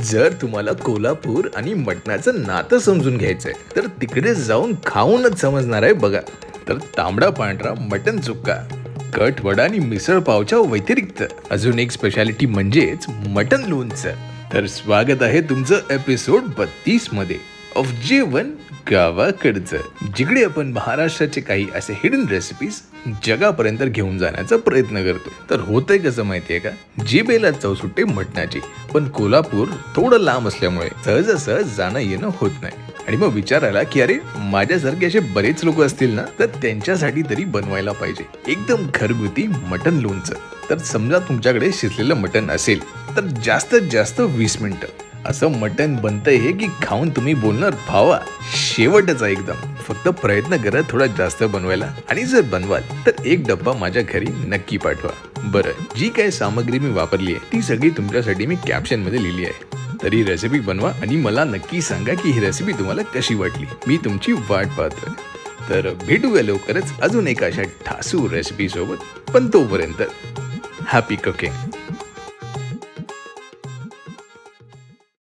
जर तुम्हाला कोल्हापूर आणि मटणाचं नातं समजून घ्यायचंय तर तिकडे जाऊन खाऊनच समजणार आहे बघा. तर तांबडा पांढरा मटण चुक्का, कट वडा आणि मिसळ पावच्या व्यतिरिक्त अजून एक स्पेशालिटी म्हणजेच मटण लोणचं. तर स्वागत आहे तुमचं एपिसोड 32 मध्ये ऑफ जेवण गावाकडचं, जिकडे आपण महाराष्ट्राचे काही असे हिडन रेसिपीज जगापर्यंत घेऊन जाण्याचा प्रयत्न करतो. तर होतंय कसं माहितीये का, जिभेला चव सुट्टे मटणाची, पण कोल्हापूर थोडं लांब असल्यामुळे सहजासहज जाणं येणं होत नाही. आणि मग विचार आला की अरे माझ्यासारखे असे बरेच लोक असतील ना, तर त्यांच्यासाठी तरी बनवायला पाहिजे एकदम घरगुती मटण लोणचं. तर समजा तुमच्याकडे शिजलेलं मटण असेल तर जास्तीत जास्त 20 मिनिटं असं मटण बनतंय हे की खाऊन तुम्ही बोलणार भावा शेवटच आहे एकदम. फक्त प्रयत्न करा थोडा जास्त बनवायला, आणि जर बनवाल तर एक डब्बा माझ्या घरी नक्की पाठवा. बरं, जी काय सामग्री मी वापरली आहे ती सगळी तुमच्यासाठी मी कॅप्शन मध्ये लिहिली आहे. तर ही रेसिपी बनवा आणि मला नक्की सांगा की ही रेसिपी तुम्हाला कशी वाटली. मी तुमची वाट पाहतोय. तर भेटूया लवकरच अजून एका अशा ठासूर रेसिपी सोबत. पण तोपर्यंत हॅपी कुकिंग.